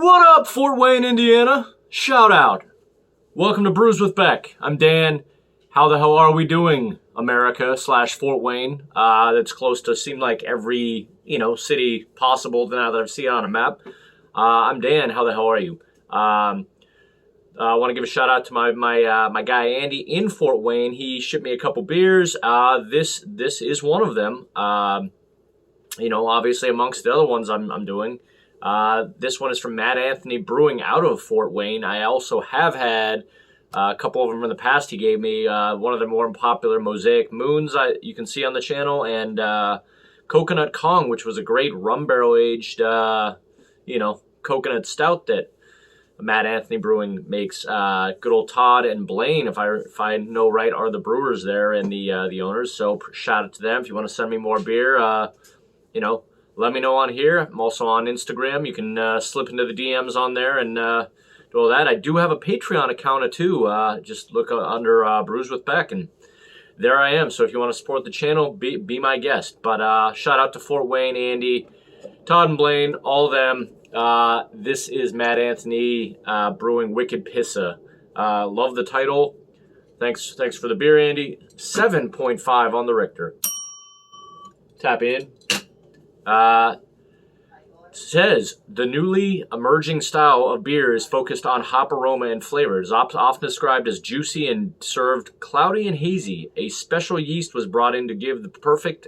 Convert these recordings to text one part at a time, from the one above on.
What up, Fort Wayne, Indiana? Shout out. Welcome to Brews with Beck. I'm Dan. How the hell are we doing, America / Fort Wayne? That's close to seem like every, city possible now that I've seen it on a map. I'm Dan. How the hell are you? I want to give a shout out to my guy Andy in Fort Wayne. He shipped me a couple beers. This is one of them. Obviously amongst the other ones I'm doing. This one is from Matt Anthony Brewing out of Fort Wayne. I also have had a couple of them in the past. He gave me one of the more popular Mosaic Moons you can see on the channel, and Coconut Kong, which was a great rum barrel aged, coconut stout that Matt Anthony Brewing makes. Good old Todd and Blaine, if I know right, are the brewers there and the owners. So shout out to them. If you want to send me more beer, let me know on here. I'm also on Instagram. You can slip into the DMs on there and do all that. I do have a Patreon account too. Just look under Brews with Beck, and there I am. So if you want to support the channel, be my guest. But shout out to Fort Wayne, Andy, Todd and Blaine, all of them. This is Matt Anthony Brewing Wicked Pissah. Love the title. Thanks for the beer, Andy. 7.5 on the Richter. Tap in. Says the newly emerging style of beer is focused on hop aroma and flavor. It is often described as juicy and served cloudy and hazy. A special yeast was brought in to give the perfect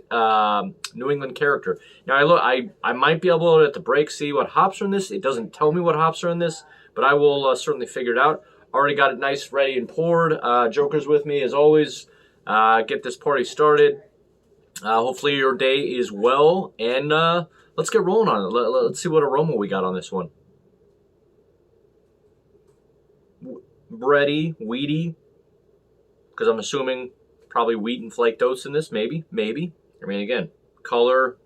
New England character. Now I might be able to at the break see what hops are in this. It doesn't tell me what hops are in this, but I will certainly figure it out. Already got it nice, ready and poured. Joker's with me as always. Get this party started. Hopefully your day is well, and let's get rolling on it. Let's see what aroma we got on this one. Bready, wheaty, because I'm assuming probably wheat and flaked oats in this, maybe. I mean, again, color,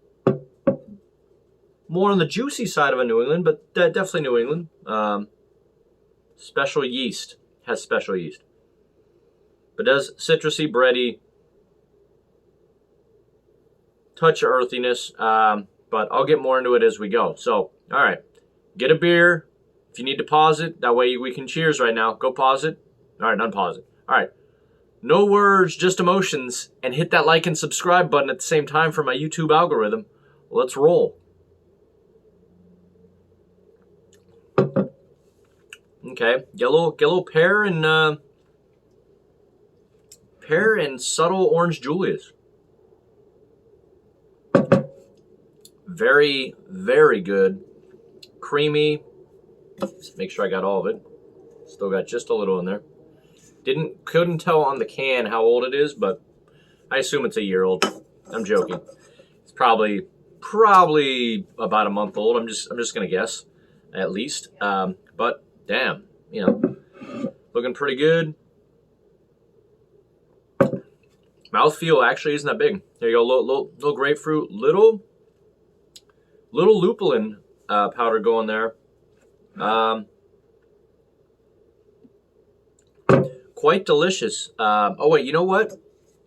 more on the juicy side of a New England, but definitely New England. Special yeast, has special yeast. But does citrusy, bready, touch of earthiness, but I'll get more into it as we go. So, all right, get a beer. If you need to pause it, that way we can cheers right now. Go pause it. All right, unpause it. All right, no words, just emotions, and hit that like and subscribe button at the same time for my YouTube algorithm. Let's roll. Okay, get a little pear and subtle orange Julius. Very, very good. Creamy. Just make sure I got all of it. Still got just a little in there. Couldn't tell on the can how old it is, but I assume it's a year old. I'm joking. It's probably about a month old. I'm just gonna guess, at least. But damn, looking pretty good. Mouthfeel actually isn't that big. There you go. Little grapefruit, little lupulin powder going there. Quite delicious. Oh wait, you know what?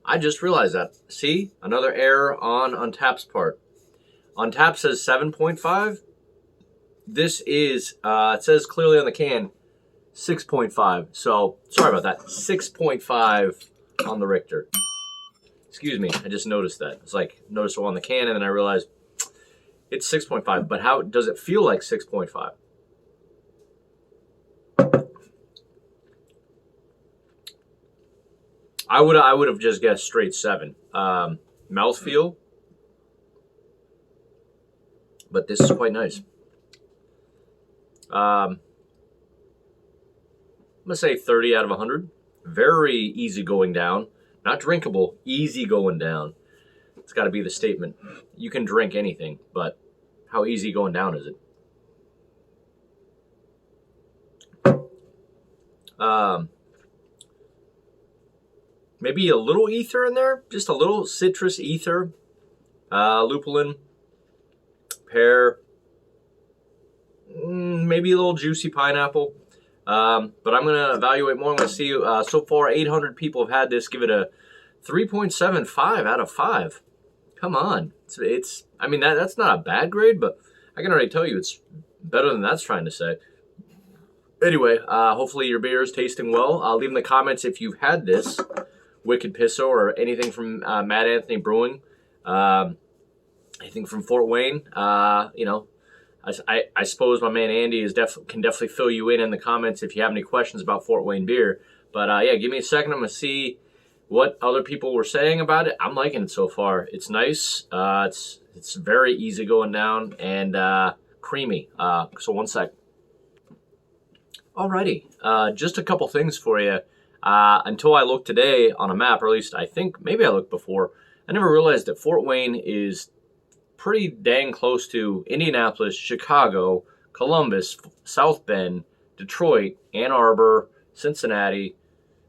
I just realized that. See, another error on Untapped's part. Untapped says 7.5. This is it says clearly on the can 6.5. So sorry about that. 6.5 on the Richter. Excuse me. I just noticed that. It's like noticed it on the can, and then I realized it's 6.5, but how does it feel like 6.5? I would have just guessed straight 7. Mouthfeel, but this is quite nice. I'm gonna say 30 out of 100. Very easy going down. Not drinkable, easy going down. It's got to be the statement. You can drink anything, but how easy going down is it? Maybe a little ether in there, just a little citrus ether, lupulin, pear, maybe a little juicy pineapple. But I'm going to evaluate more. I'm going to see, so far 800 people have had this. Give it a 3.75 out of 5. Come on. I mean, that's not a bad grade, but I can already tell you it's better than that's trying to say. Anyway, hopefully your beer is tasting well. Leave in the comments if you've had this Wicked Pissah or anything from Mad Anthony Brewing. Anything from Fort Wayne. You know, I suppose my man Andy can definitely fill you in the comments if you have any questions about Fort Wayne beer. But yeah, give me a second. I'm going to see what other people were saying about it. I'm liking it so far. It's nice. It's very easy going down and creamy. So one sec. Alrighty, just a couple things for you. Until I looked today on a map, or at least I think maybe I looked before, I never realized that Fort Wayne is pretty dang close to Indianapolis, Chicago, Columbus, South Bend, Detroit, Ann Arbor, Cincinnati.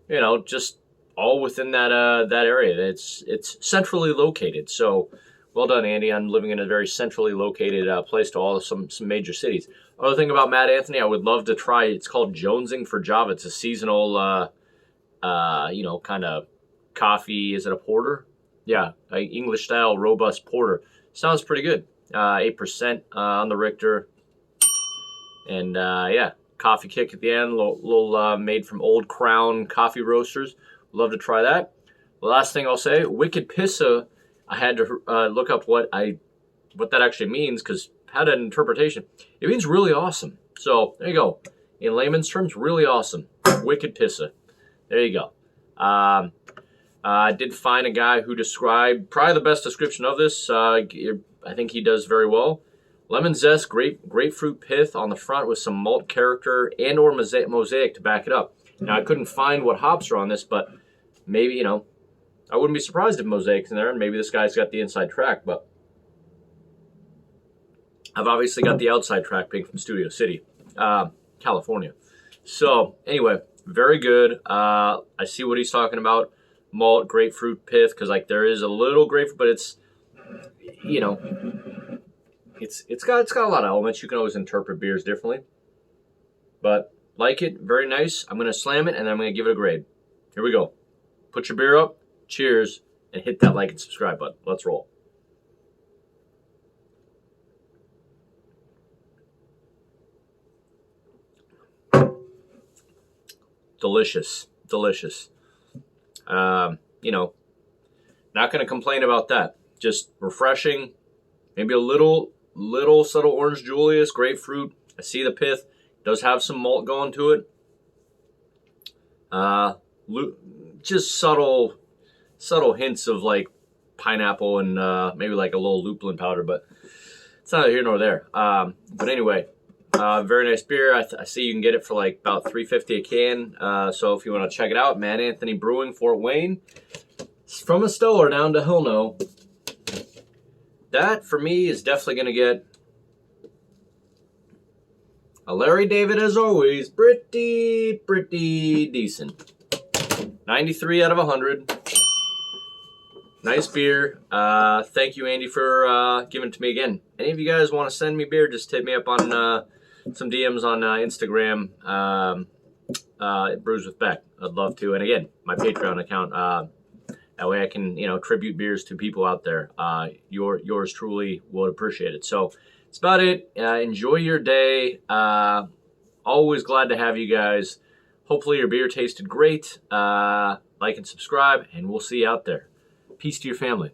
You know, just all within that area. It's centrally located. So well done, Andy, on living in a very centrally located place to some major cities. Other thing about Mad Anthony, I would love to try. It's called Jonesing for Java. It's a seasonal, you know, kind of coffee. Is it a porter? Yeah, English style robust porter. Sounds pretty good. 8% on the Richter, and yeah, coffee kick at the end. Little made from Old Crown Coffee Roasters. Love to try that. The last thing I'll say, Wicked Pissah. I had to look up what that actually means, because I had an interpretation. It means really awesome. So there you go. In layman's terms, really awesome. Wicked Pissah. There you go. I did find a guy who described probably the best description of this. I think he does very well. Lemon zest, grapefruit pith on the front with some malt character and or mosaic to back it up. Now I couldn't find what hops are on this, but maybe, you know, I wouldn't be surprised if mosaic's in there, and maybe this guy's got the inside track, but I've obviously got the outside track being from Studio City, California. So anyway, very good. I see what he's talking about. Malt, grapefruit pith, because like there is a little grapefruit, but it's, you know, it's got a lot of elements. You can always interpret beers differently, but like it, very nice. I'm gonna slam it and then I'm gonna give it a grade. Here we go. Put your beer up. Cheers, and hit that like and subscribe button. Let's roll. Delicious, delicious. You know, not going to complain about that. Just refreshing. Maybe a little subtle orange Julius, grapefruit. I see the pith. Does have some malt going to it. Just subtle hints of like pineapple and maybe like a little lupulin powder, but it's neither here nor there. But anyway, very nice beer. I see you can get it for like about $3.50 a can. So if you want to check it out, Mad Anthony Brewing, Fort Wayne. It's from a stellar down to hell no. That for me is definitely going to get a Larry David, as always, pretty decent. 93 out of 100. Nice beer. Thank you, Andy, for giving it to me again. Any of you guys want to send me beer, just hit me up on some DMs on Instagram. Brews with Beck. I'd love to. And again, my Patreon account. That way I can, you know, tribute beers to people out there. Yours truly would appreciate it. So that's about it. Enjoy your day. Always glad to have you guys. Hopefully your beer tasted great. Like and subscribe, and we'll see you out there. Peace to your family.